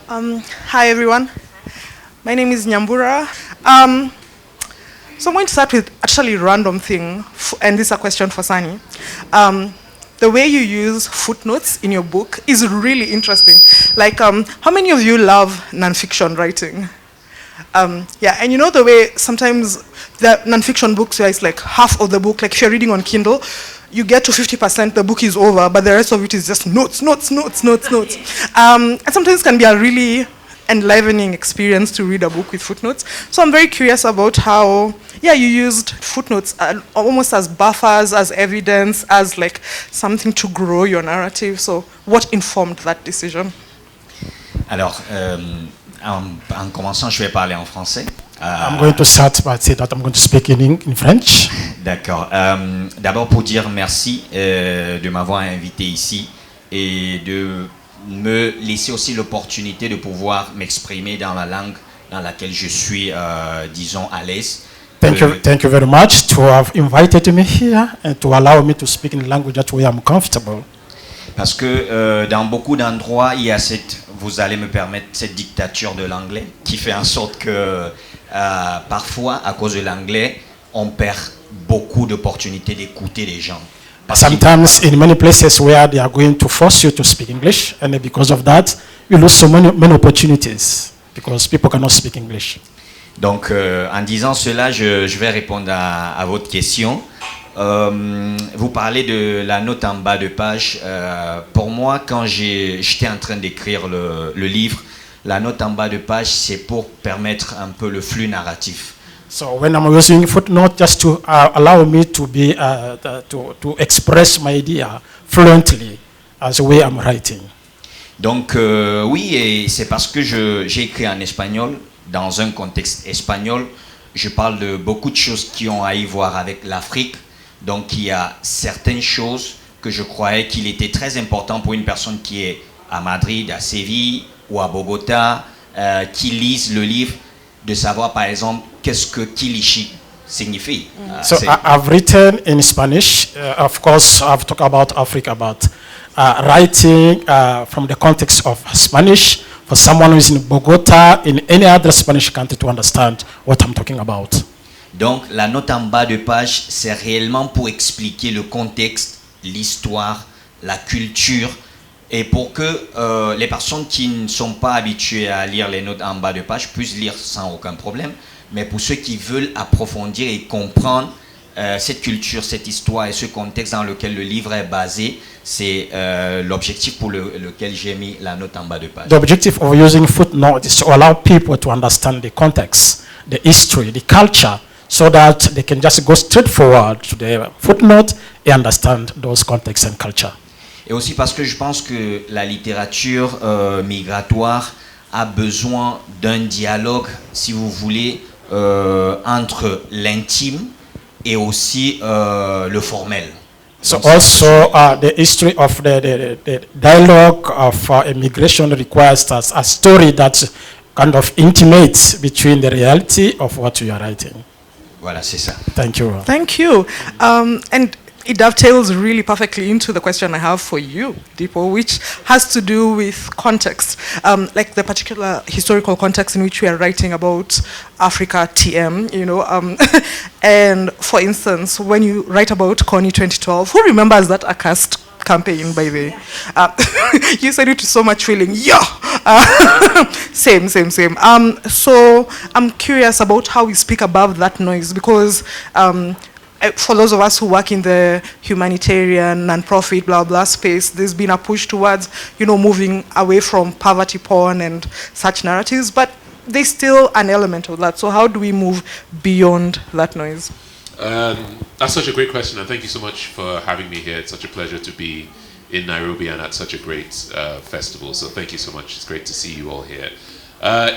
Hi everyone, my name is Nyambura. So I'm going to start with actually a random thing, and this is a question for Sani. The way you use footnotes in your book is really interesting. Like, how many of you love nonfiction writing? Yeah, and you know the way sometimes the nonfiction books where it's like half of the book, like if you're reading on Kindle, you get to 50%, the book is over, but the rest of it is just notes. And sometimes it can be a really enlivening experience to read a book with footnotes. So I'm very curious about how, yeah, you used footnotes almost as buffers, as evidence, as like something to grow your narrative. So what informed that decision? Alors, en commençant, je vais parler en français. I'm going to start by saying that I'm going to speak in French. D'accord. D'abord pour dire merci de m'avoir invité ici et de me laisser aussi l'opportunité de pouvoir m'exprimer dans la langue dans laquelle je suis, disons, à l'aise. Thank you very much to have invited me here and to allow me to speak in language that way I'm comfortable. Parce que dans beaucoup d'endroits, il y a vous allez me permettre, cette dictature de l'anglais qui fait en sorte que parfois, à cause de l'anglais, on perd beaucoup d'opportunités d'écouter les gens. Sometimes in many places where they are going to force you to speak English, and because of that, you lose so many opportunities because people cannot speak English. Donc, en disant cela, je vais répondre à votre question. Vous parlez de la note en bas de page. Pour moi, quand j'étais en train d'écrire le livre, la note en bas de page, c'est pour permettre un peu le flux narratif. So when I'm using footnote, just to allow me to be to express my idea fluently as the way I'm writing. Donc oui, et c'est parce que j'ai écrit en espagnol, dans un contexte espagnol. Je parle de beaucoup de choses qui ont à y voir avec l'Afrique. Donc il y a certaines choses que je croyais qu'il était très important pour une personne qui est à Madrid, à Séville ou à Bogota, qui lise le livre, de savoir par exemple qu'est-ce que Kilishi signifie. So I've written in Spanish. Of course, I've talked about Africa, but writing from the context of Spanish for someone who is in Bogota, in any other Spanish country, to understand what I'm talking about. Donc la note en bas de page, c'est réellement pour expliquer le contexte, l'histoire, la culture, et pour que les personnes qui ne sont pas habituées à lire les notes en bas de page puissent lire sans aucun problème, mais pour ceux qui veulent approfondir et comprendre cette culture, cette histoire et ce contexte dans lequel le livre est basé, c'est l'objectif pour lequel j'ai mis la note en bas de page. The objective of using footnote is to allow people to understand the context, the history, the culture, so that they can just go straight forward to the footnote and understand those contexts and culture. Et aussi parce que je pense que la littérature migratoire a besoin d'un dialogue, si vous voulez, entre l'intime et aussi le formel. So also the history of the dialogue of immigration requires a story that kind of intimates between the reality of what you are writing. Voilà, c'est ça. Thank you. Thank you. And it dovetails really perfectly into the question I have for you, Dipo, which has to do with context, like the particular historical context in which we are writing about Africa TM, you know. And for instance, when you write about Connie 2012, who remembers that ACAST campaign, by the way? You said it with so much feeling. Yeah! Same. So I'm curious about how we speak above that noise, because for those of us who work in the humanitarian, non-profit, blah, blah space, there's been a push towards, you know, moving away from poverty porn and such narratives, but there's still an element of that. So how do we move beyond that noise? That's such a great question, and thank you so much for having me here. It's such a pleasure to be in Nairobi and at such a great festival, so thank you so much. It's great to see you all here.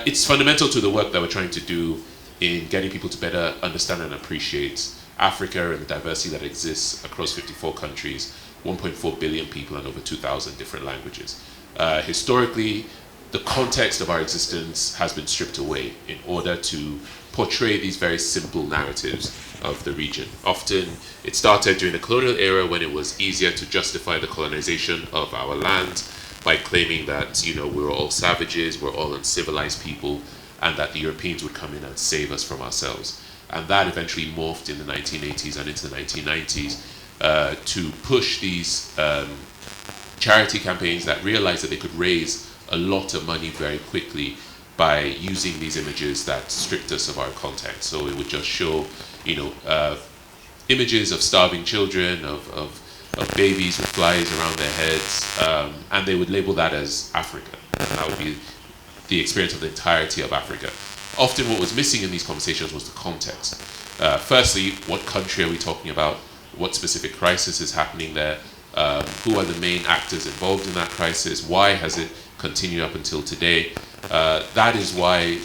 It's fundamental to the work that we're trying to do in getting people to better understand and appreciate Africa and the diversity that exists across 54 countries, 1.4 billion people and over 2,000 different languages. Historically, the context of our existence has been stripped away in order to portray these very simple narratives of the region. Often it started during the colonial era when it was easier to justify the colonization of our land by claiming that, you know, we're all savages, we're all uncivilized people, and that the Europeans would come in and save us from ourselves. And that eventually morphed in the 1980s and into the 1990s to push these charity campaigns that realized that they could raise a lot of money very quickly by using these images that stripped us of our context. So it would just show, you know, images of starving children, of babies with flies around their heads, and they would label that as Africa. And that would be the experience of the entirety of Africa. Often what was missing in these conversations was the context. Firstly, what country are we talking about? What specific crisis is happening there? Who are the main actors involved in that crisis? Why has it continued up until today? That is why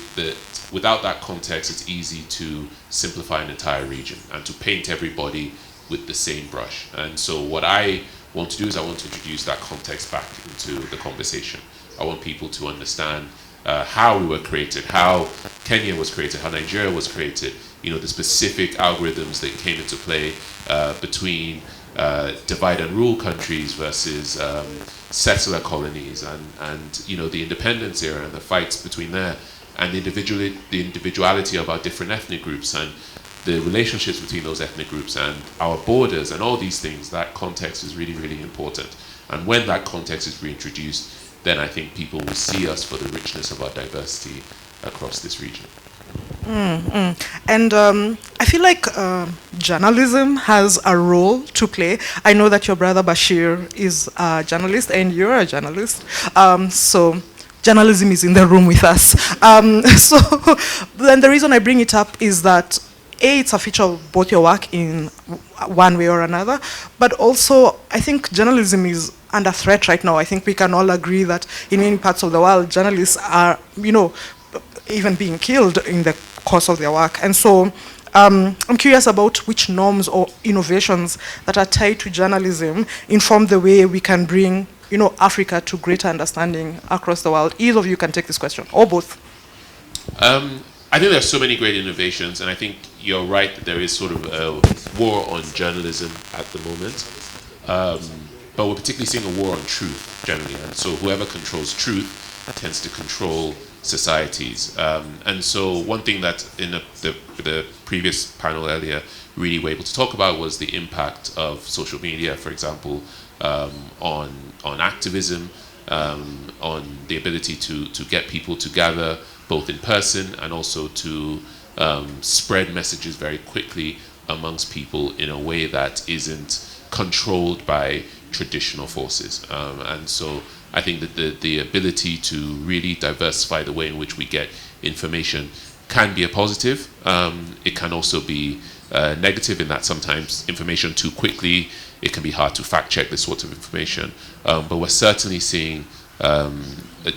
without that context, it's easy to simplify an entire region and to paint everybody with the same brush. And so what I want to do is I want to introduce that context back into the conversation. I want people to understand how we were created, how Kenya was created, how Nigeria was created, you know, the specific algorithms that came into play between divide and rule countries versus settler colonies, and you know, the independence era and the fights between there, and the individuality of our different ethnic groups and the relationships between those ethnic groups and our borders and all these things. That context is really, really important. And when that context is reintroduced, then I think people will see us for the richness of our diversity across this region. And I feel like journalism has a role to play. I know that your brother Bashir is a journalist and you're a journalist. So journalism is in the room with us. So then the reason I bring it up is that it's a feature of both your work in one way or another, but also I think journalism is under threat right now. I think we can all agree that in many parts of the world, journalists are, you know, even being killed in the course of their work. And so I'm curious about which norms or innovations that are tied to journalism inform the way we can bring, you know, Africa to greater understanding across the world. Either of you can take this question, or both. I think there are so many great innovations, and I think you're right that there is sort of a war on journalism at the moment. But we're particularly seeing a war on truth generally, and so whoever controls truth tends to control societies. And so one thing that in the previous panel earlier really were able to talk about was the impact of social media, for example, on activism, on the ability to get people to gather both in person and also to spread messages very quickly amongst people in a way that isn't controlled by traditional forces. And so I think that the ability to really diversify the way in which we get information can be a positive. It can also be negative in that sometimes information too quickly, it can be hard to fact check this sort of information. But we're certainly seeing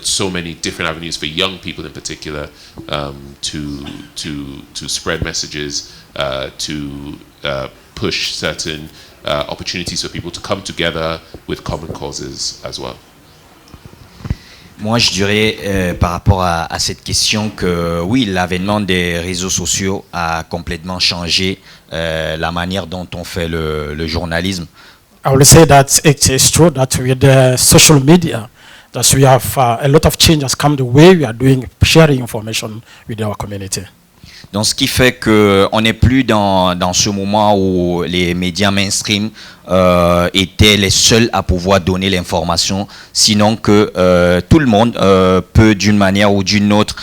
so many different avenues for young people in particular to spread messages, to push certain opportunities for people to come together with common causes as well. Moi, je dirais par rapport à cette question que oui, l'avènement des réseaux sociaux a complètement changé la manière dont on fait le journalisme. I will say that it is true that with the social media, that we have a lot of change has come the way we are doing sharing information with our community. Donc, ce qui fait qu'on n'est plus dans ce moment où les médias mainstream étaient les seuls à pouvoir donner l'information, sinon que tout le monde peut d'une manière ou d'une autre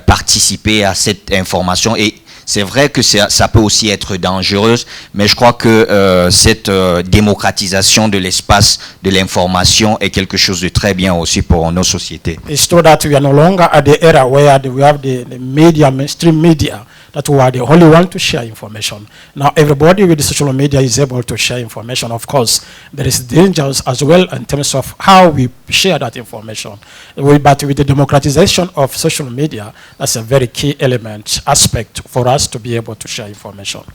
participer à cette information. Et c'est vrai que ça peut aussi être dangereux, mais je crois que cette démocratisation de l'espace de l'information est quelque chose de très bien aussi pour nos sociétés. It's true that we are no longer at the era where we have the media, mainstream media, that we are the only one to share information. Now everybody with the social media is able to share information. Of course, there is dangers as well in terms of how we share that information. But with the democratization of social media, that's a very key element, aspect for us to be able to share information.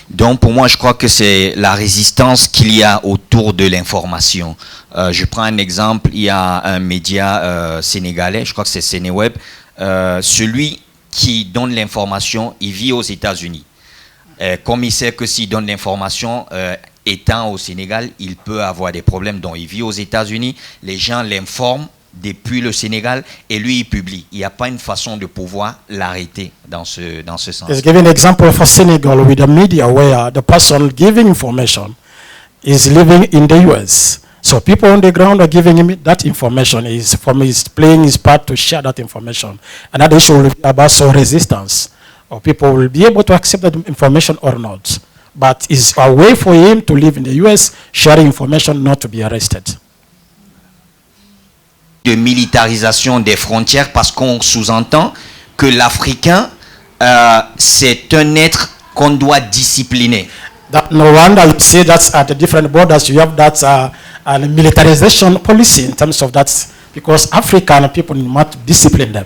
Donc pour moi, je crois que c'est la résistance qu'il y a autour de l'information. Je prends un exemple, il y a un média sénégalais, je crois que c'est Sénéweb, celui qui donne l'information, il vit aux États-Unis. Comme il sait que s'il donne l'information, étant au Sénégal, il peut avoir des problèmes. Donc il vit aux États-Unis, les gens l'informent depuis le Sénégal et lui il publie. Il n'y a pas une façon de pouvoir l'arrêter dans ce sens. Let's give an example for Senegal with the media where the person giving information is living in the US. So people on the ground are giving him that information. He's playing his part to share that information. Another issue will be about resistance. Or people will be able to accept that information or not. But it's a way for him to live in the US, sharing information, not to be arrested. De militarisation des frontières parce qu'on sous-entend que l'Africain, c'est un être qu'on doit discipliner. That no wonder you see that at the different borders you have that militarization policy in terms of that, because African people must discipline them.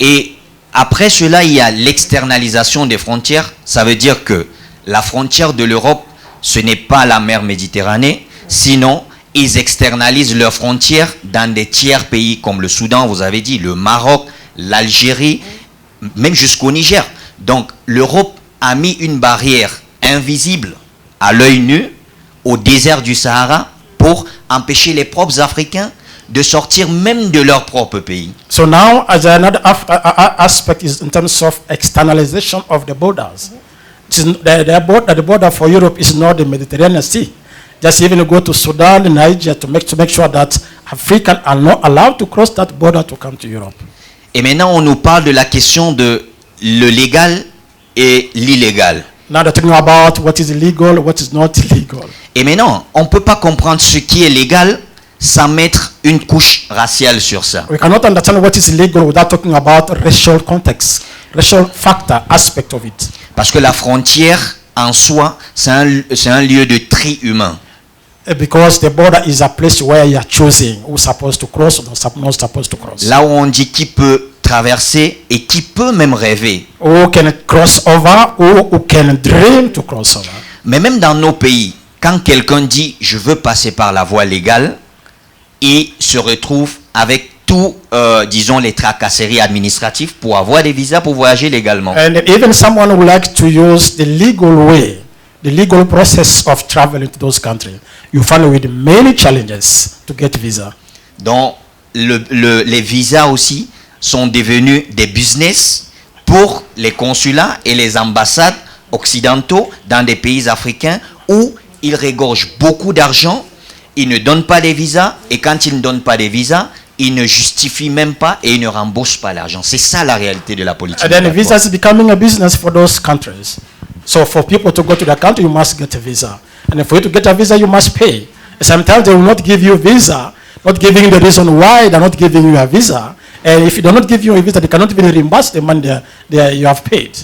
Et après cela, il y a l'externalisation des frontières. Ça veut dire que la frontière de l'Europe, ce n'est pas la mer Méditerranée, sinon ils externalisent leurs frontières dans des tiers pays comme le Soudan, vous avez dit, le Maroc, l'Algérie, même jusqu'au Niger. Donc l'Europe a mis une barrière invisible à l'œil nu au désert du Sahara pour empêcher les propres Africains de sortir même de leur propre pays. So now, as another aspect is in terms of externalization of the borders. The border for Europe is not the Mediterranean Sea. Just even go to Sudan and Niger to make sure that Africans are not allowed to cross that border to come to Europe. Et maintenant, on nous parle de la question de le légal et l'illégal. Now they're talking about what is legal, what is not legal. Et maintenant, on ne peut pas comprendre ce qui est légal sans mettre une couche raciale sur ça. We cannot understand what is legal without talking about racial context, racial factor aspect of it. Parce que la frontière, en soi, c'est un lieu de tri humain. Because the border is a place where you are choosing who's supposed to cross or not supposed to cross. Là où on dit qui peut traverser et qui peut même rêver. Who can cross over, who can dream to cross over. Mais même dans nos pays, quand quelqu'un dit je veux passer par la voie légale, il se retrouve avec tout, disons, les tracasseries administratives pour avoir des visas pour voyager légalement. And even someone who likes to use the legal way, the legal process of traveling to those countries, you find with many challenges to get visa. Donc, les visas aussi sont devenus des business pour les consulats et les ambassades occidentaux dans des pays africains où ils regorgent beaucoup d'argent, ils ne donnent pas des visas et quand ils ne donnent pas des visas, ils ne justifient même pas et ils ne remboursent pas l'argent. C'est ça la réalité de la politique. And then visa is becoming a business for those countries. So for people to go to the country, you must get a visa. And for you to get a visa, you must pay. Sometimes they will not give you a visa, not giving you the reason why they're not giving you a visa. And if they don't give you a visa, they cannot even reimburse the money you have paid.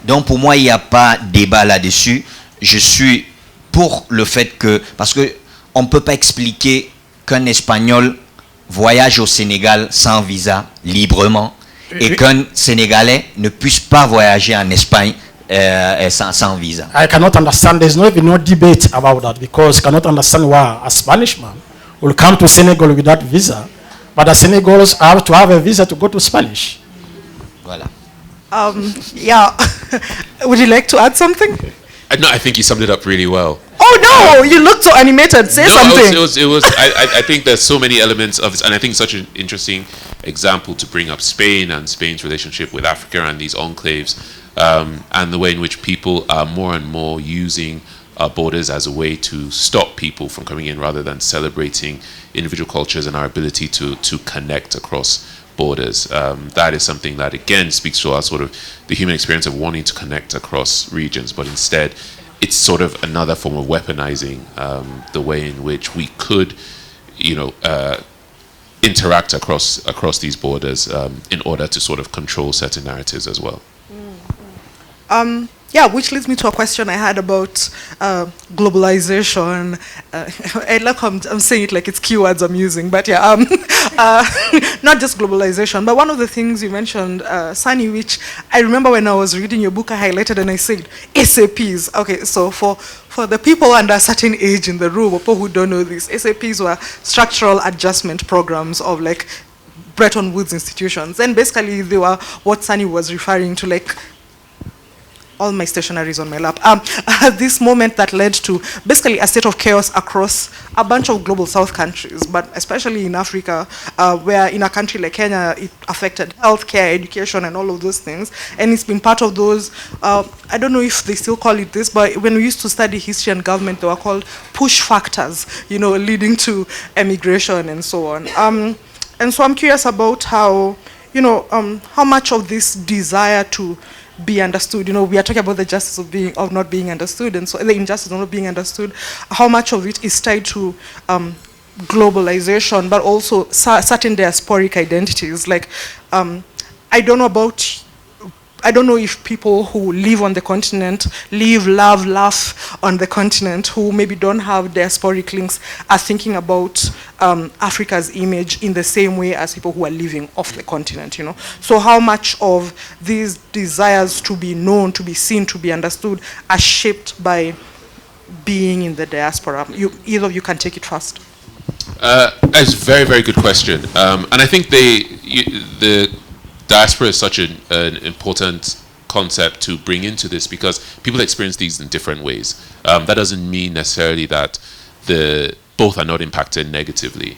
Donc pour moi, il n'y a pas débat là-dessus. Je suis pour le fait que, parce que on ne peut pas expliquer qu'un Espagnol voyage au Sénégal sans visa librement et qu'un Sénégalais ne puisse pas voyager en Espagne sans visa. I cannot understand. There's no even no debate about that because I cannot understand why a Spanish man will come to Senegal without visa, but the Senegalese have to have a visa to go to Spanish. Voilà. Yeah. Would you like to add something? No, I think you summed it up really well. Oh no, you look so animated. Say something. It was I think there's so many elements of it, and I think such an interesting example to bring up Spain and Spain's relationship with Africa and these enclaves, and the way in which people are more and more using borders as a way to stop people from coming in rather than celebrating individual cultures and our ability to connect across borders. That is something that again speaks to our sort of the human experience of wanting to connect across regions, but instead it's sort of another form of weaponizing the way in which we could, interact across these borders in order to sort of control certain narratives as well. Yeah, which leads me to a question I had about globalization. I like how I'm saying it like it's keywords I'm using, but yeah, not just globalization. But one of the things you mentioned, Sani, which I remember when I was reading your book, I highlighted and I said, SAPs. Okay, so for the people under a certain age in the room, or people who don't know this, SAPs were structural adjustment programs of like Bretton Woods institutions. And basically they were what Sani was referring to, like all my stationaries on my lap. This moment that led to basically a state of chaos across a bunch of global south countries, but especially in Africa, where in a country like Kenya, it affected healthcare, education, and all of those things. And it's been part of those, I don't know if they still call it this, but when we used to study history and government, they were called push factors, you know, leading to emigration and so on. And so I'm curious about how, you know, how much of this desire to be understood, you know, we are talking about the justice of not being understood, and so the injustice of not being understood, how much of it is tied to globalization, but also certain diasporic identities. Like, I don't know if people who live on the continent, live, love, laugh on the continent, who maybe don't have diasporic links, are thinking about Africa's image in the same way as people who are living off the continent, you know. So how much of these desires to be known, to be seen, to be understood are shaped by being in the diaspora? Either of you can take it first. That's a very, very good question. And I think the diaspora is such an important concept to bring into this because people experience these in different ways. That doesn't mean necessarily that both are not impacted negatively.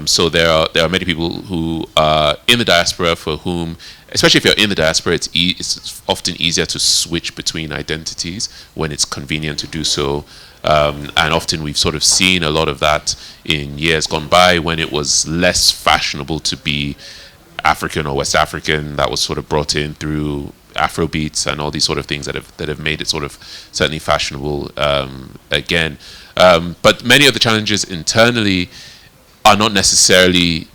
So there are many people who are in the diaspora for whom, especially if you're in the diaspora, it's often easier to switch between identities when it's convenient to do so. And often we've sort of seen a lot of that in years gone by when it was less fashionable to be African or West African. That was sort of brought in through Afrobeats and all these sort of things that have made it sort of certainly fashionable again. But many of the challenges internally are not necessarily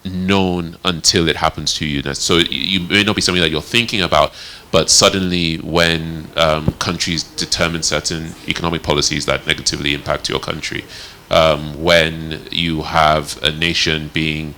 known until it happens to you. So you may not be something that you're thinking about, but suddenly when countries determine certain economic policies that negatively impact your country, when you have a nation being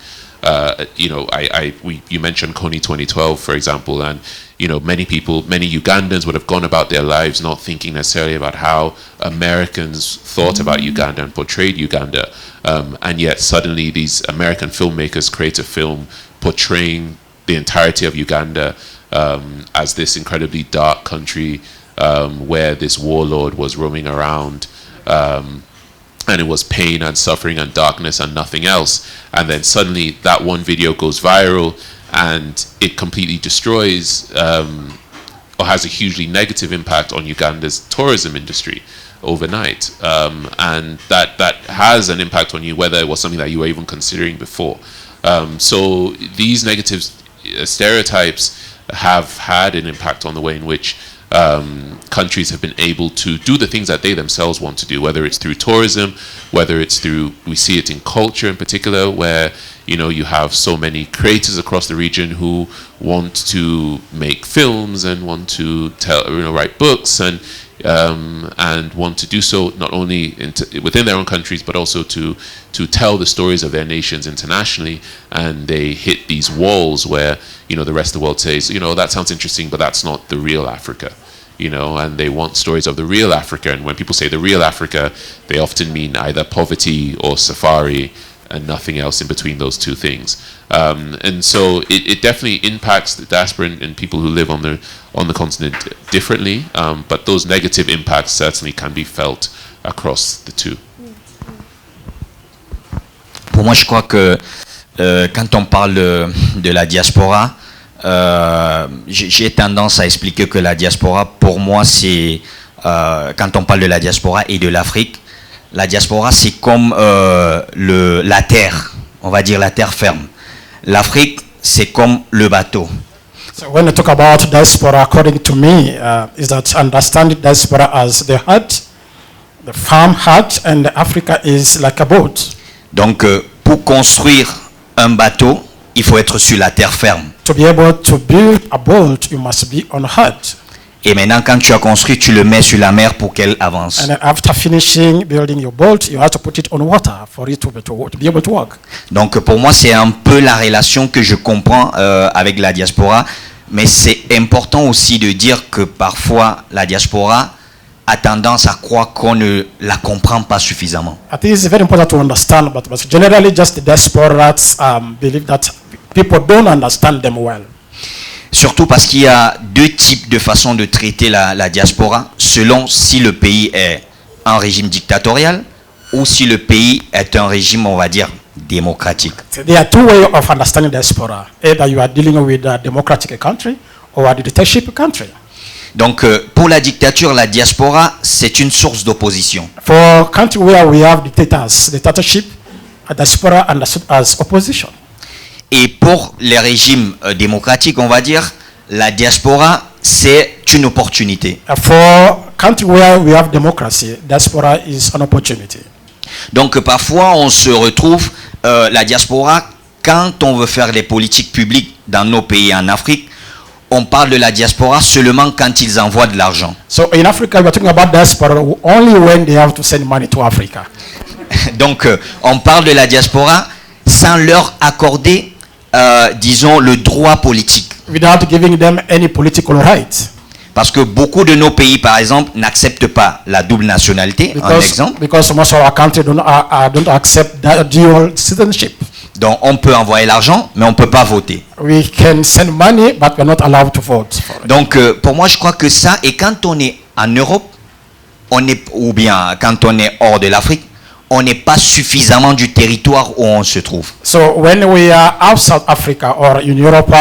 you mentioned Kony 2012, for example, and many Ugandans would have gone about their lives not thinking necessarily about how Americans thought about Uganda and portrayed Uganda, and yet suddenly these American filmmakers create a film portraying the entirety of Uganda as this incredibly dark country where this warlord was roaming around. And it was pain and suffering and darkness and nothing else. And then suddenly that one video goes viral and it completely destroys or has a hugely negative impact on Uganda's tourism industry overnight. And that has an impact on you, whether it was something that you were even considering before. So these negative stereotypes have had an impact on the way in which countries have been able to do the things that they themselves want to do, whether it's through tourism, whether it's through, we see it in culture in particular, where you have so many creators across the region who want to make films and want to write books and want to do so not only within their own countries but also to tell the stories of their nations internationally, and they hit these walls where the rest of the world says that sounds interesting but that's not the real Africa, and they want stories of the real Africa. And when people say the real Africa, they often mean either poverty or safari and nothing else in between those two things. And so it definitely impacts the diaspora and people who live on the continent differently, but those negative impacts certainly can be felt across the two. Pour moi, je crois que quand on parle de la diaspora, j'ai tendance à expliquer que la diaspora, pour moi, c'est quand on parle de la diaspora et de l'Afrique, la diaspora, c'est comme la terre, on va dire la terre ferme. L'Afrique, c'est comme le bateau. So when I talk about diaspora, according to me, is that understanding diaspora as the hut, the farm hut, and Africa is like a boat. Donc, pour construire un bateau, il faut être sur la terre ferme. To be able to build a boat, you must be on a hut. Et maintenant, quand tu as construit, tu le mets sur la mer pour qu'elle avance. And then after finishing building your boat, you have to put it on water for it to be able to work. Donc, pour moi, c'est un peu la relation que je comprends avec la diaspora. Mais c'est important aussi de dire que parfois, la diaspora a tendance à croire qu'on ne la comprend pas suffisamment. I think it's very important to understand, but generally just the diasporans believe that people don't understand them well. Surtout parce qu'il y a deux types de façons de traiter la diaspora, selon si le pays est un régime dictatorial ou si le pays est un régime, on va dire, démocratique. There are two ways of understanding diaspora. Either you are dealing with a democratic country or a dictatorship country. Donc, pour la dictature, la diaspora, c'est une source d'opposition. For a country where we have dictatorship, a diaspora understood as opposition. Et pour les régimes démocratiques, on va dire, la diaspora, c'est une opportunité. For a country where we have democracy, diaspora is an opportunity. Donc, parfois, on se retrouve, la diaspora, quand on veut faire les politiques publiques dans nos pays en Afrique, on parle de la diaspora seulement quand ils envoient de l'argent. So in Africa, we are talking about diaspora only when they have to send money to Africa. Donc, on parle de la diaspora sans leur accorder, disons, le droit politique. Without giving them any political rights. Parce que beaucoup de nos pays, par exemple, n'acceptent pas la double nationalité, un exemple. Because most of our countries don't accept that dual citizenship. Donc, on peut envoyer l'argent, mais on ne peut pas voter. We can send money, but we're not allowed to vote. Donc, pour moi, je crois que ça, et quand on est en Europe, ou bien quand on est hors de l'Afrique, on n'est pas suffisamment du territoire où on se trouve. So when we are outside Africa or in Europe,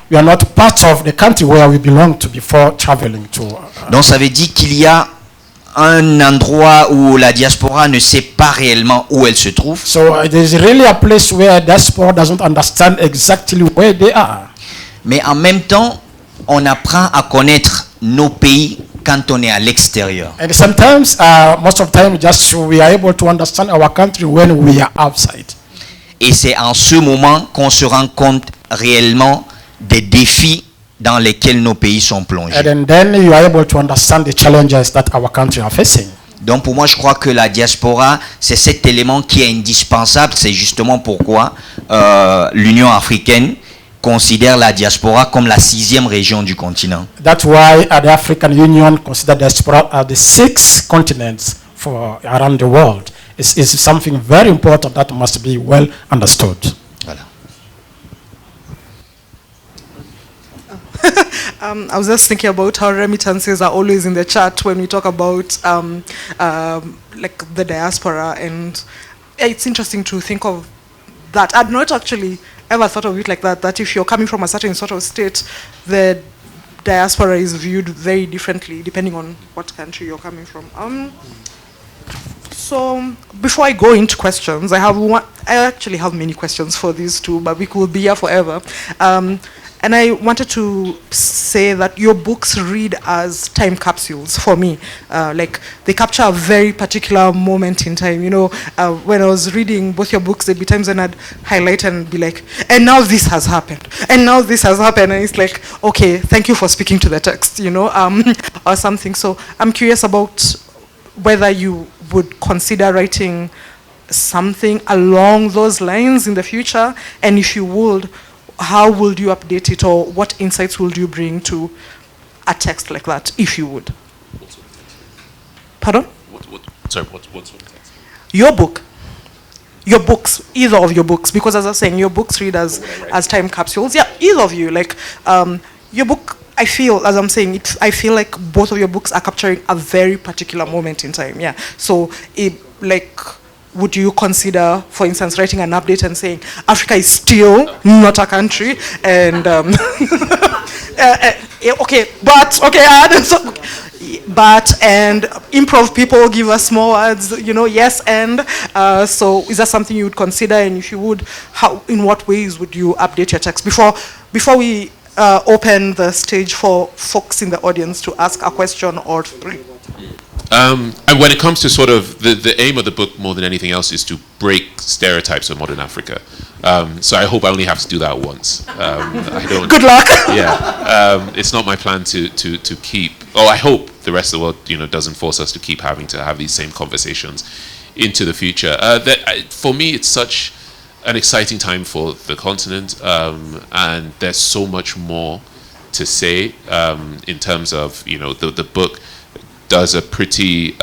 we are not part of the country where we belong to before traveling to. Donc ça veut dire qu'il y a un endroit où la diaspora ne sait pas réellement où elle se trouve. So there's really a place where diaspora doesn't understand exactly where they are. Mais en même temps, on apprend à connaître nos pays quand on est à l'extérieur. And sometimes, most of the time, just we are able to understand our country when we are outside. Et c'est en ce moment qu'on se rend compte réellement des défis dans lesquels nos pays sont plongés. And then you are able to understand the challenges that our country are facing. Donc pour moi, je crois que la diaspora, c'est cet élément qui est indispensable. C'est justement pourquoi l'Union africaine considère la diaspora comme la 6e région du continent. That's why the African Union considers diaspora as the 6th continent for around the world. It's something very important that must be well understood. Voilà. I was just thinking about how remittances are always in the chat when we talk about like the diaspora, and it's interesting to think of that. I'd not actually ever thought of it like that, that if you're coming from a certain sort of state, the diaspora is viewed very differently depending on what country you're coming from. So before I go into questions, I actually have many questions for these two, but we could be here forever. And I wanted to say that your books read as time capsules for me. Like they capture a very particular moment in time. You know, when I was reading both your books, there'd be times when I'd highlight and be like, and now this has happened. And now this has happened. And it's like, okay, thank you for speaking to the text, you know, or something. So I'm curious about whether you would consider writing something along those lines in the future. And if you would, how would you update it, or what insights would you bring to a text like that, if you would? What sort of text? Pardon? What sort of text? Your book. Your books, either of your books, because as I was saying, your books read as time capsules. Yeah, either of you. Like, your book, I feel, as I'm saying, I feel like both of your books are capturing a very particular moment in time. Yeah. So, would you consider, for instance, writing an update and saying Africa is still not a country, and and improv people give us more words, you know, yes, and so is that something you would consider, and if you would, how, in what ways would you update your text? Before we open the stage for folks in the audience to ask a question or three. And when it comes to sort of the aim of the book more than anything else is to break stereotypes of modern Africa. So I hope I only have to do that once. I don't. Good luck. Yeah, it's not my plan to keep. Oh, I hope the rest of the world, you know, doesn't force us to keep having to have these same conversations into the future. For me, it's such an exciting time for the continent, and there's so much more to say in terms of, you know, the book does a pretty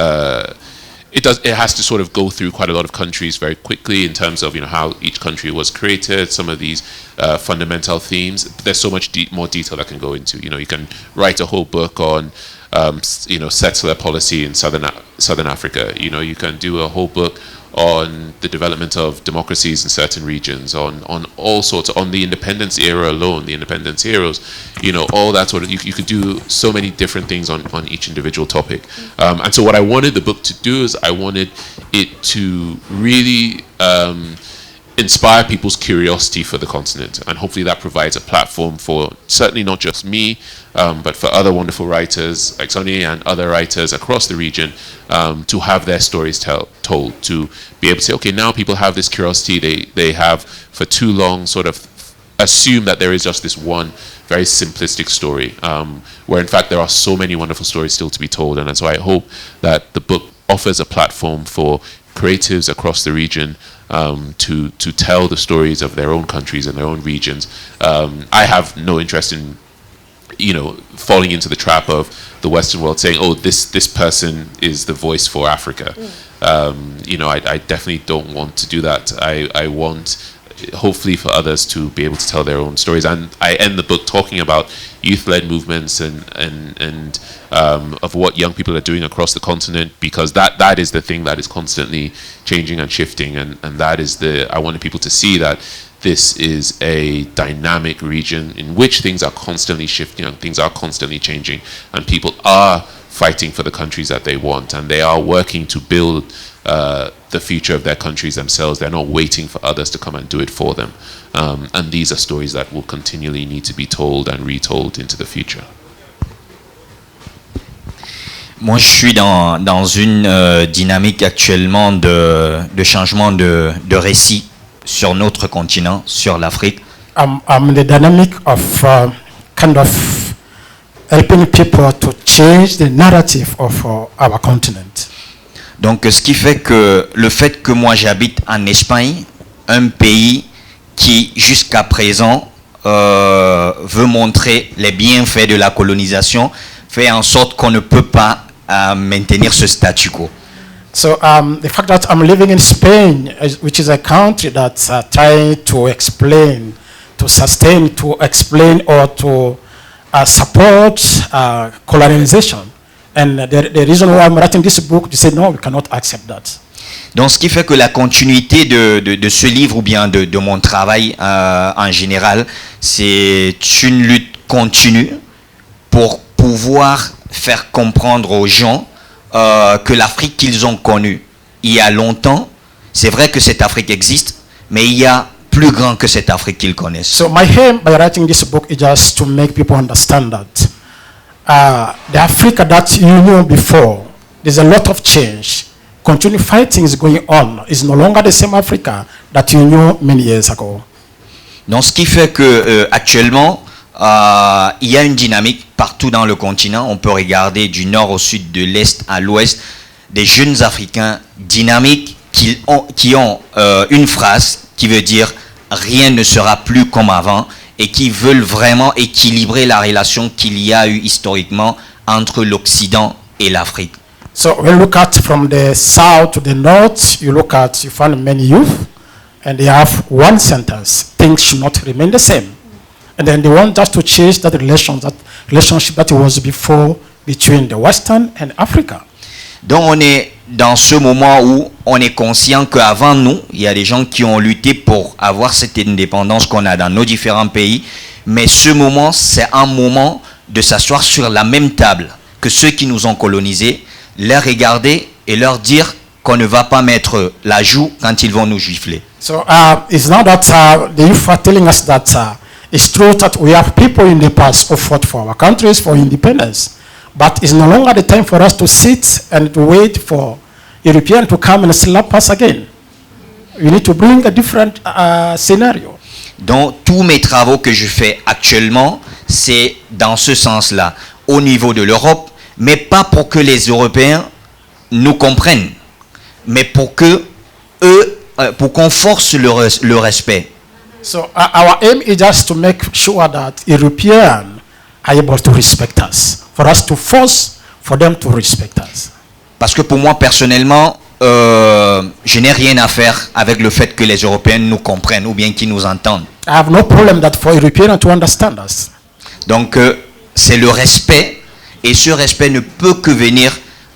it has to sort of go through quite a lot of countries very quickly in terms of how each country was created, some of these fundamental themes. There's so much more detail that can go into. You can write a whole book on settler policy in Southern Africa. You can do a whole book on the development of democracies in certain regions, on all sorts, on the independence era alone, the independence heroes, all that sort of, you could do so many different things on each individual topic. And so what I wanted the book to do is I wanted it to really inspire people's curiosity for the continent, and hopefully that provides a platform for certainly not just me, but for other wonderful writers like Sani and other writers across the region to have their stories told, to be able to say, okay, now people have this curiosity. They have for too long sort of assumed that there is just this one very simplistic story, where in fact there are so many wonderful stories still to be told. And so I hope that the book offers a platform for creatives across the region to tell the stories of their own countries and their own regions. I have no interest in falling into the trap of the Western world saying, oh, this person is the voice for Africa. I definitely don't want to do that. I want, hopefully, for others to be able to tell their own stories. And I end the book talking about youth-led movements and of what young people are doing across the continent, because that is the thing that is constantly changing and shifting, and that is I wanted people to see that this is a dynamic region in which things are constantly shifting and things are constantly changing, and people are fighting for the countries that they want, and they are working to build the future of their countries themselves. They're not waiting for others to come and do it for them. And these are stories that will continually need to be told and retold into the future. Moi, je suis dans une dynamique actuellement de changement de récit sur notre continent, sur l'Afrique. I'm in the dynamic of kind of helping people to change the narrative of our continent. Donc, ce qui fait que le fait que moi j'habite en Espagne, un pays qui jusqu'à présent veut montrer les bienfaits de la colonisation, fait en sorte qu'on ne peut pas maintenir ce statu quo. So the fact that I'm living in Spain, which is a country that's trying to explain, to sustain, to explain, or to support colonization. And the reason why I'm writing this book, they say, no, we cannot accept that. Donc, ce qui fait que la continuité de ce livre, ou bien de mon travail en général, c'est une lutte continue pour pouvoir faire comprendre aux gens que l'Afrique qu'ils ont connue il y a longtemps, c'est vrai que cette Afrique existe, mais il y a plus grand que cette Afrique qu'ils connaissent. So my aim by writing this book is just to make people understand that the Africa that you knew before, there's a lot of change. Continue fighting is going on. It's no longer the same Africa that you knew many years ago. Donc, ce qui fait que actuellement, il y a une dynamique partout dans le continent. On peut regarder du nord au sud, de l'est à l'ouest, des jeunes Africains dynamiques qui ont une phrase qui veut dire « rien ne sera plus comme avant » et qui veulent vraiment équilibrer la relation qu'il y a eu historiquement entre l'Occident et l'Afrique. So when you look at from the south to the north, you find many youth, and they have one sentence: things should not remain the same. And then they want us to change that relationship that was before between the Western and Africa. Donc on est dans ce moment où on est conscient qu'avant nous, il y a des gens qui ont lutté pour avoir cette indépendance qu'on a dans nos différents pays. Mais ce moment, c'est un moment de s'asseoir sur la même table que ceux qui nous ont colonisés, les regarder et leur dire qu'on ne va pas mettre la joue quand ils vont nous gifler. So it's now that the youth are telling us that it's true that we have people in the past who fought for our countries for independence, but it's no longer the time for us to sit and to wait for Europeans to come and slap us again. We need to bring a different scenario. Donc tous mes travaux que je fais actuellement, c'est dans ce sens-là, au niveau de l'Europe, mais pas pour que les Européens nous comprennent, mais pour que eux, pour qu'on force le respect. So our aim is just to make sure that Europeans are able to respect us, for us to force for them to respect us. Parce que pour moi personnellement, je n'ai rien à faire avec le fait que les Européens nous comprennent ou bien qu'ils nous entendent. I have no problem that for Europeans to understand us. Donc, c'est le respect, et ce respect ne peut que venir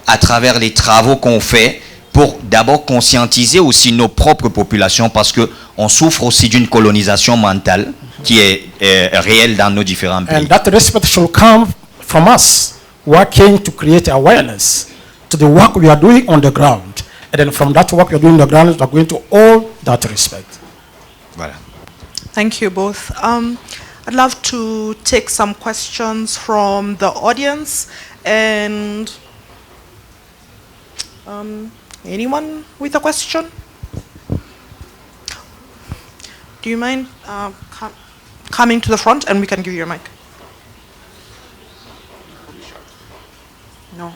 à travers les travaux qu'on fait pour d'abord conscientiser aussi nos propres populations, parce qu'on souffre aussi d'une colonisation mentale qui est réelle dans nos différents pays. And that respect should come from us, working to create awareness to the work we are doing on the ground. And then from that work we are doing on the ground, we are going to all that respect. Voilà. Thank you both. I'd love to take some questions from the audience, and anyone with a question? Do you mind coming to the front and we can give you a mic? No.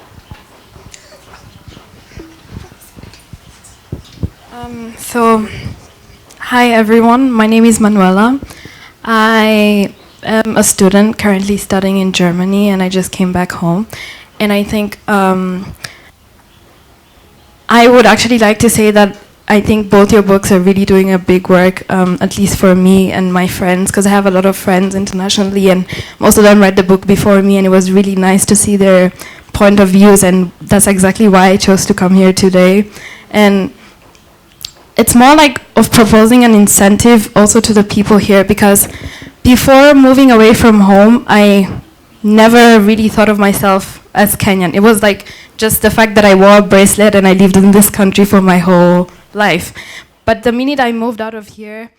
Hi everyone, my name is Manuela. I am a student currently studying in Germany, and I just came back home. And I think I would actually like to say that I think both your books are really doing a big work, at least for me and my friends, because I have a lot of friends internationally, and most of them read the book before me, and it was really nice to see their point of views, and that's exactly why I chose to come here today. And it's more like of proposing an incentive also to the people here, because before moving away from home, I never really thought of myself as Kenyan. It was like just the fact that I wore a bracelet and I lived in this country for my whole life. But the minute I moved out of here,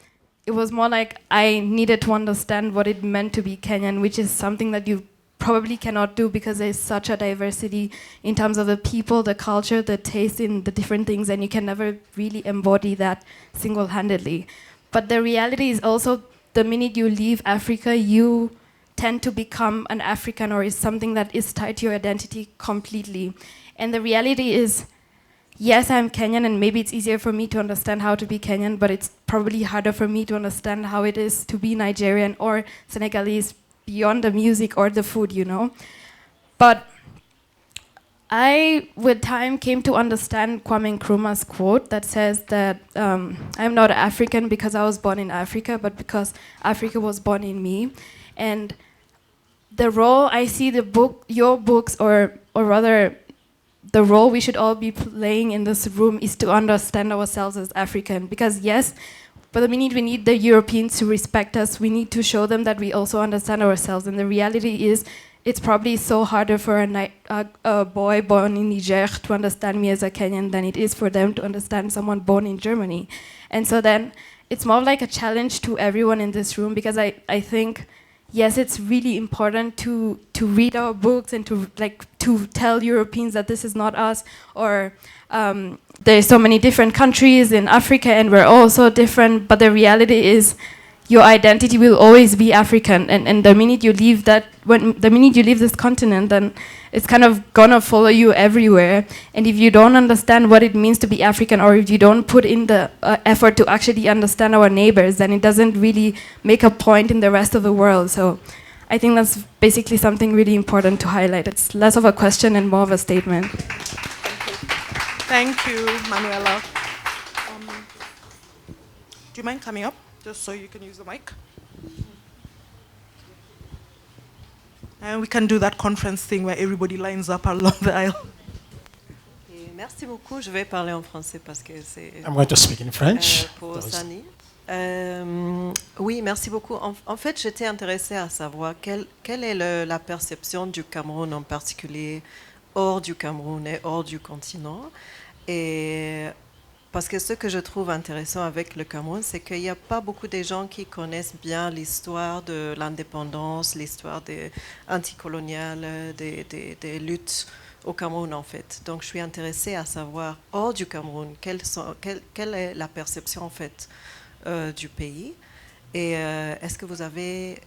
it was more like I needed to understand what it meant to be Kenyan, which is something that you probably cannot do because there's such a diversity in terms of the people, the culture, the taste in the different things, and you can never really embody that single-handedly. But the reality is also the minute you leave Africa, you tend to become an African, or is something that is tied to your identity completely. And the reality is, yes, I'm Kenyan, and maybe it's easier for me to understand how to be Kenyan, but it's probably harder for me to understand how it is to be Nigerian or Senegalese beyond the music or the food, you know. But I, with time, came to understand Kwame Nkrumah's quote that says that I'm not African because I was born in Africa, but because Africa was born in me. And the role I see your books, or rather the role we should all be playing in this room, is to understand ourselves as African. Because yes, but the minute we need the Europeans to respect us, we need to show them that we also understand ourselves. And the reality is, it's probably so harder for a boy born in Niger to understand me as a Kenyan than it is for them to understand someone born in Germany. And so then it's more like a challenge to everyone in this room, because I think, yes, it's really important to read our books and to tell Europeans that this is not us, or there's so many different countries in Africa and we're all so different, but the reality is your identity will always be African, and the minute you leave the minute you leave this continent, then it's kind of gonna follow you everywhere. And if you don't understand what it means to be African, or if you don't put in the effort to actually understand our neighbors, then it doesn't really make a point in the rest of the world. So I think that's basically something really important to highlight. It's less of a question and more of a statement. Thank you, Manuela. Do you mind coming up, just so you can use the mic? And we can do that conference thing where everybody lines up along the aisle. Merci beaucoup. Je vais parler en français parce que c'est. I'm going to speak in French. Pour Sani. Oui, merci beaucoup. En fait, j'étais intéressée à savoir quelle est la perception du Cameroun en particulier hors du Cameroun et hors du continent. Et parce que ce que je trouve intéressant avec le Cameroun, c'est qu'il n'y a pas beaucoup de gens qui connaissent bien l'histoire de l'indépendance, l'histoire anticoloniale, des luttes au Cameroun en fait. Donc je suis intéressée à savoir, hors du Cameroun, quelle est la perception en fait du pays. Et est-ce que vous avez...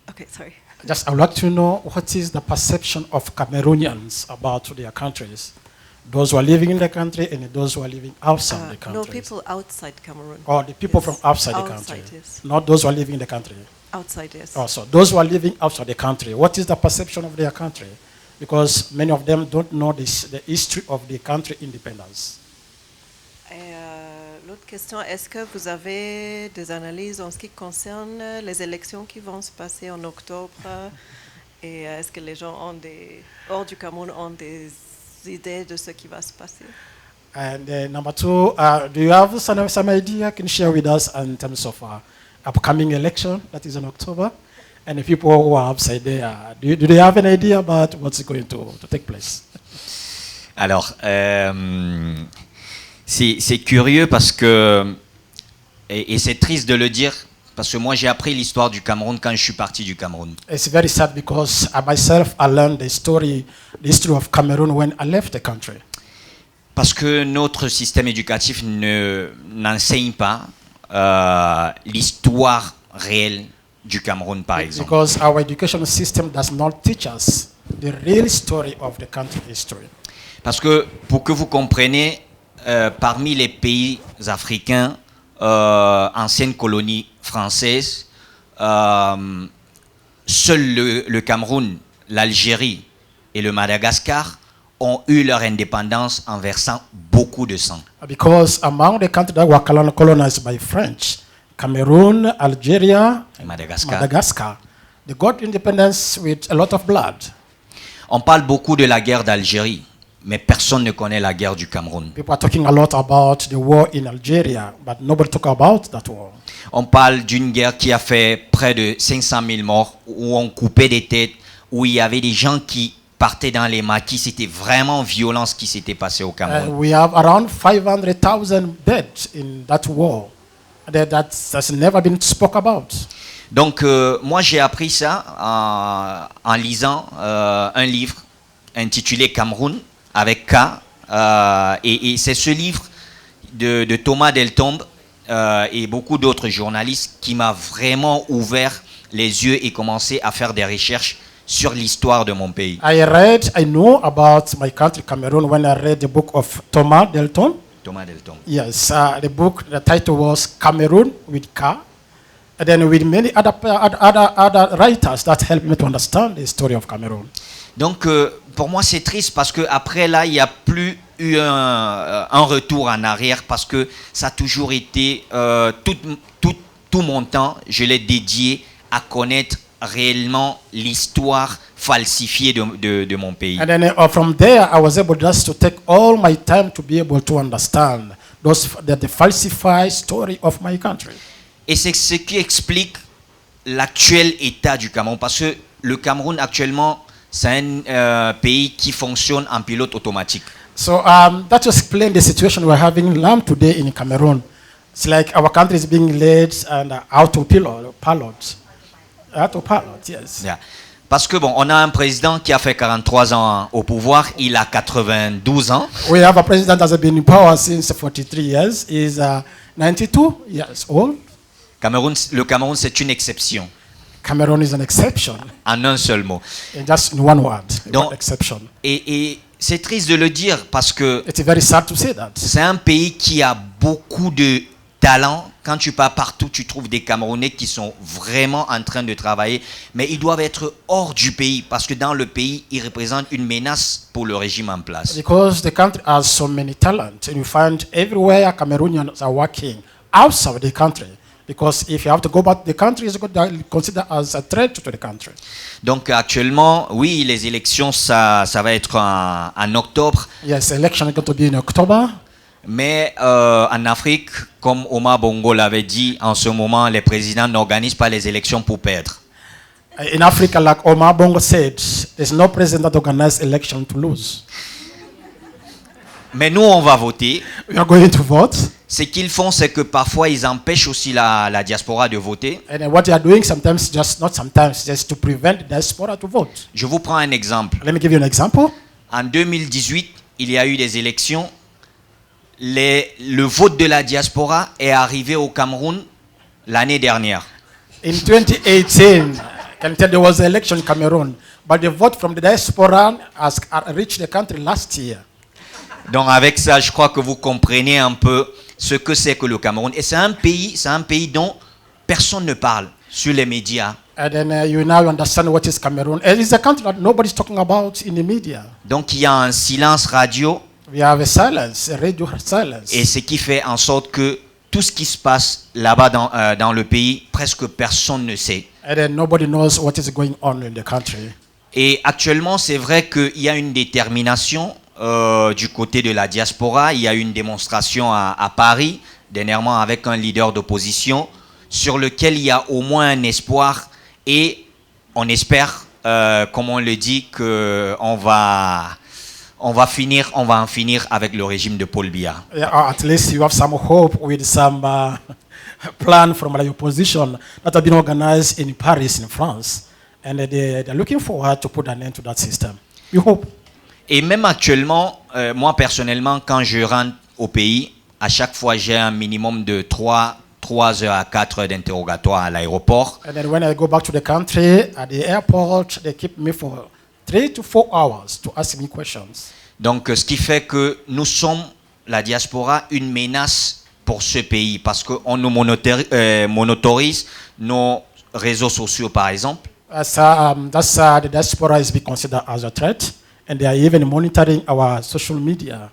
Okay, sorry. Just, I would like to know what is the perception of Cameroonians about their countries. Those who are living in the country and those who are living outside the country. No, people outside Cameroon. Or the people from outside the country. Yes. Not those who are living in the country. Outside, yes. Also, those who are living outside the country, what is the perception of their country? because many of them don't know the history of the country independence. Et l'autre question, est-ce que vous avez des analyses en ce qui concerne les élections qui vont se passer en octobre? Et est-ce que les gens hors du Cameroun ont des idées de ce qui va se passer? And number two, do you have some idea can share with us in terms of upcoming election that is in October? And the people who are outside there, do they have an idea about what's going to take place? Alors, c'est curieux parce que, et c'est triste de le dire, parce que moi j'ai appris l'histoire du Cameroun quand je suis parti du Cameroun. It's very sad because myself, I learned the history of Cameroon when I left the country. Parce que notre système éducatif n'enseigne pas l'histoire réelle du Cameroun, par exemple. Because our education system does not teach us the real story of the country history. Parce que, pour que vous compreniez, parmi les pays africains, anciennes colonies françaises, seul le Cameroun, l'Algérie et le Madagascar ont eu leur indépendance en versant beaucoup de sang. Because among the countries that were colonized by French, Cameroon, Algeria, Et Madagascar. Madagascar, they got independence with a lot of blood. On parle beaucoup de la guerre d'Algérie, mais personne ne connaît la guerre du Cameroun. People are talking a lot about the war in Algeria, but nobody talk about that war. On parle d'une guerre qui a fait près de 500 000 morts, où on coupait des têtes, où il y avait des gens qui partaient dans les maquis. C'était vraiment violent ce qui s'était passé au Cameroun. We have around 500,000 dead in that war. That's never been spoke about. Donc, moi, j'ai appris ça en lisant un livre intitulé Cameroun, avec K. Et c'est ce livre de Thomas Deltombe et beaucoup d'autres journalistes qui m'a vraiment ouvert les yeux et commencé à faire des recherches sur l'histoire de mon pays. I know about my country, Cameroon, when I read the book of Thomas Deltombe. Thomas Deltombe. Yes, the book, the title was Cameroon with K. And then with many other writers that helped me to understand the story of Cameroon. Donc, pour moi, c'est triste parce qu'après, là, il n'y a plus eu un retour en arrière parce que ça a toujours été, tout mon temps, je l'ai dédié à connaître réellement l'histoire falsifiée de mon pays. And then from there, I was able just to take all my time to be able to understand the falsified story of my country. Et c'est ce qui explique l'actuel état du Cameroun. Parce que le Cameroun, actuellement, c'est un pays qui fonctionne en pilote automatique. So that explains the situation we're having today in Cameroon. It's like our country is being led and autopilot. Autopilot, yes. Yeah. Parce que bon, on a un président qui a fait 43 ans au pouvoir, il a 92 ans. We have a president that has been in power since 43 years. He's 92 years old. Le Cameroun, c'est une exception. Cameroon is an exception. En un seul mot. In just one word. Donc, one exception. Et c'est triste de le dire parce que it's very sad to say that. C'est un pays qui a beaucoup de talent. Quand tu pars partout, tu trouves des Camerounais qui sont vraiment en train de travailler, mais ils doivent être hors du pays parce que dans le pays, ils représentent une menace pour le régime en place. Because the country has so many talent, and you find everywhere Cameroonians are working outside the country. Because if you have to go back to the country, it's considered as a threat to the country. Donc actuellement, oui, les élections, ça va être en octobre. Yes, election is going to be in October. Mais en Afrique, comme Omar Bongo l'avait dit, en ce moment, les présidents n'organisent pas les élections pour perdre. In Africa, like Omar Bongo said, there's no president that organizes election to lose. Mais nous, on va voter. We are going to vote. Ce qu'ils font, c'est que parfois, ils empêchent aussi la diaspora de voter. And what they are doing sometimes, just to prevent the diaspora to vote. Je vous prends un exemple. Let me give you an example. En 2018, il y a eu des élections. Le vote de la diaspora est arrivé au Cameroun l'année dernière. In 2018, there was an election in Cameroon, but the vote from the diaspora has reached the country last year. Donc avec ça, je crois que vous comprenez un peu ce que c'est que le Cameroun. Et c'est un pays dont personne ne parle sur les médias. And then you now understand what is Cameroon. And it's a country that nobody's talking about in the media. Donc il y a un silence radio. We have a silence, a radio silence. Et ce qui fait en sorte que tout ce qui se passe là-bas dans le pays, presque personne ne sait. And then nobody knows what is going on in the country. Et actuellement, c'est vrai qu'il y a une détermination du côté de la diaspora. Il y a eu une démonstration à Paris, dernièrement avec un leader d'opposition, sur lequel il y a au moins un espoir. Et on espère, comme on le dit, qu'on va en finir avec le régime de Paul Biya. Yeah, at least you have some hope with some plan from the opposition that have been organized in Paris, in France. And they're looking forward to put an end to that system. We hope. Et même actuellement, moi personnellement, quand je rentre au pays, à chaque fois j'ai un minimum de 3 heures à 4 heures d'interrogatoire à l'aéroport. And then when I go back to the country, at the airport, they keep me for 3 to 4 hours to ask me questions. Donc, ce qui fait que nous sommes, la diaspora, une menace pour ce pays parce qu'on nous monotorise nos réseaux sociaux, par exemple. The diaspora is being considered as a threat, and they are even monitoring our social media.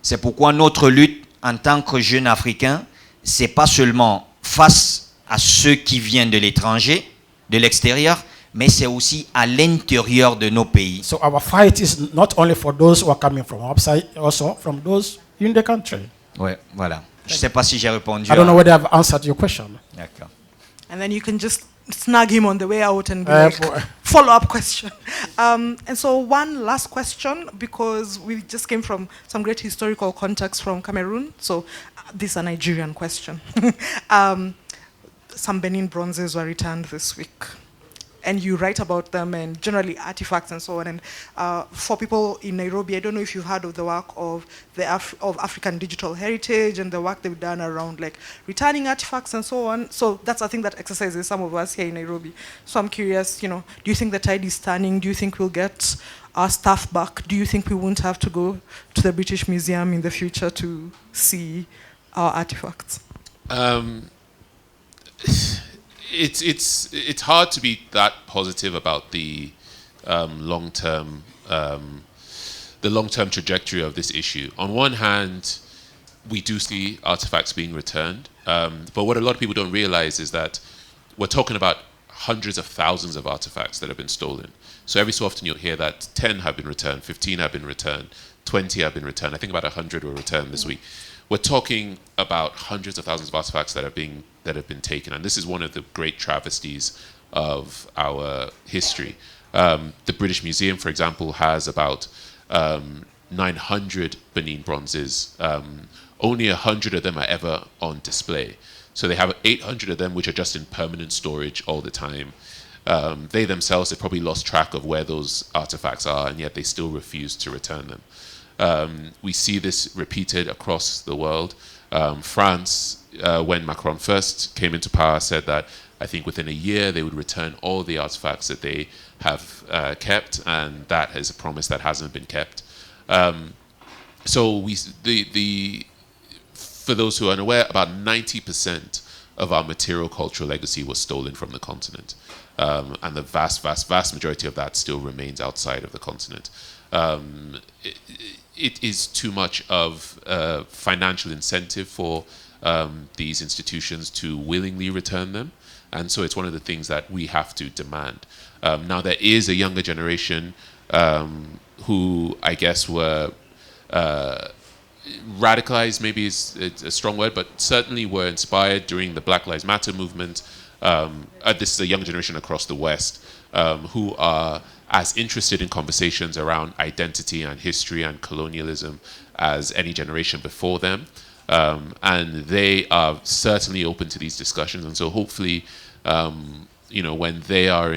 C'est pourquoi notre lutte en tant que jeunes Africains, c'est pas seulement face à ceux qui viennent de l'étranger, de l'extérieur, mais c'est aussi à l'intérieur de nos pays. So our fight is not only for those who are coming from outside, also from those in the country. Ouais, voilà. Je sais pas si j'ai répondu. I don't know whether I've answered your question. D'accord. And then you can just snag him on the way out and be like, follow-up question. And so one last question, because we just came from some great historical context from Cameroon. So this is a Nigerian question. Some Benin bronzes were returned this week. And you write about them and generally artifacts and so on. And for people in Nairobi, I don't know if you've heard of the work of of African digital heritage and the work they've done around like returning artifacts and so on. So that's I think that exercises some of us here in Nairobi. So I'm curious, do you think the tide is turning? Do you think we'll get our stuff back? Do you think we won't have to go to the British Museum in the future to see our artifacts? It's hard to be that positive about the long-term trajectory of this issue. On one hand, we do see artifacts being returned, but what a lot of people don't realize is that we're talking about hundreds of thousands of artifacts that have been stolen. So every so often you'll hear that 10 have been returned, 15 have been returned, 20 have been returned. I think about 100 were returned this week. We're talking about hundreds of thousands of artifacts that have been taken, and this is one of the great travesties of our history. The British Museum, for example, has about 900 Benin bronzes. Only 100 of them are ever on display. So they have 800 of them which are just in permanent storage all the time. They themselves have probably lost track of where those artifacts are, and yet they still refuse to return them. We see this repeated across the world. France, when Macron first came into power, said that I think within a year they would return all the artifacts that they have kept, and that is a promise that hasn't been kept. So for those who are unaware, about 90% of our material cultural legacy was stolen from the continent, and the vast majority of that still remains outside of the continent. It is too much of a financial incentive for these institutions to willingly return them. And so it's one of the things that we have to demand. Now, there is a younger generation who I guess were radicalized, maybe it's a strong word, but certainly were inspired during the Black Lives Matter movement. This is a young generation across the West who are as interested in conversations around identity and history and colonialism as any generation before them. And they are certainly open to these discussions. And so hopefully, when they are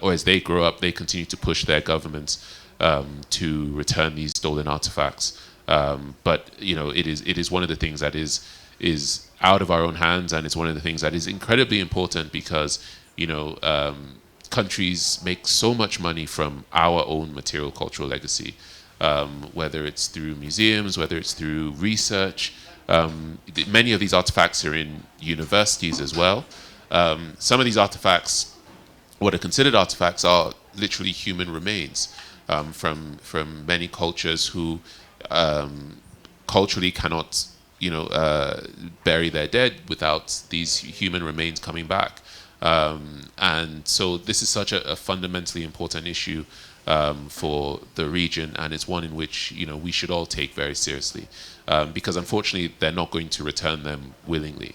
or as they grow up, they continue to push their governments to return these stolen artifacts. But it is one of the things that is out of our own hands, and it's one of the things that is incredibly important because countries make so much money from our own material cultural legacy, whether it's through museums, whether it's through research. Many of these artifacts are in universities as well. Some of these artifacts what are considered artifacts are literally human remains from many cultures who culturally cannot, bury their dead without these human remains coming back. And so this is such a fundamentally important issue for the region, and it's one in which we should all take very seriously, because unfortunately they're not going to return them willingly.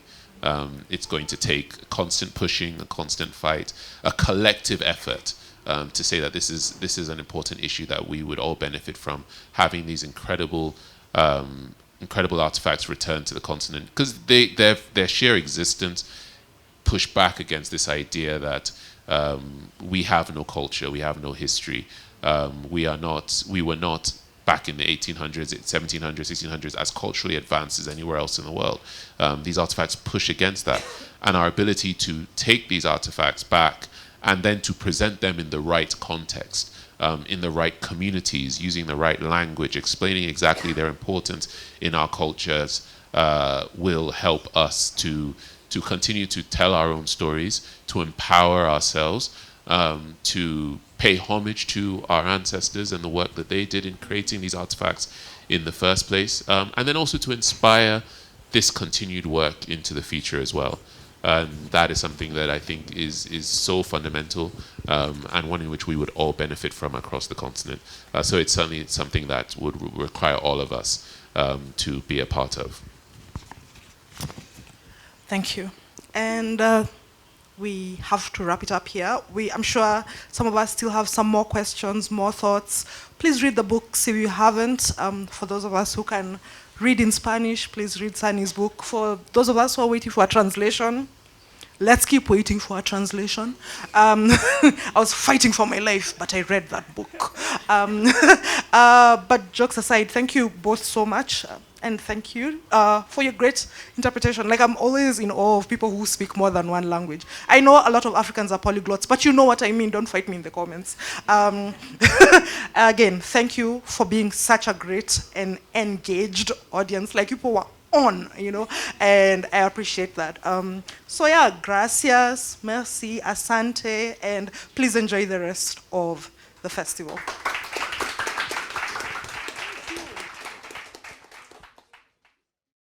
It's going to take constant pushing, a constant fight, a collective effort to say that this is an important issue that we would all benefit from, having these incredible artifacts returned to the continent, because their sheer existence push back against this idea that we have no culture, we have no history, we were not back in the 1800s, 1700s, 1600s as culturally advanced as anywhere else in the world. These artifacts push against that, and our ability to take these artifacts back and then to present them in the right context, in the right communities, using the right language, explaining exactly their importance in our cultures, will help us to continue to tell our own stories, to empower ourselves, to pay homage to our ancestors and the work that they did in creating these artifacts in the first place, and then also to inspire this continued work into the future as well. And that is something that I think is so fundamental, and one in which we would all benefit from across the continent. So it's certainly something that would require all of us to be a part of. Thank you. And we have to wrap it up here. I'm sure some of us still have some more questions, more thoughts. Please read the books if you haven't. For those of us who can read in Spanish, please read Sani's book. For those of us who are waiting for a translation, let's keep waiting for a translation. I was fighting for my life, but I read that book. But jokes aside, thank you both so much. And thank you for your great interpretation. Like, I'm always in awe of people who speak more than one language. I know a lot of Africans are polyglots, but you know what I mean. Don't fight me in the comments. Again, thank you for being such a great and engaged audience. Like, people were on, and I appreciate that. So yeah, gracias, merci, asante, and please enjoy the rest of the festival.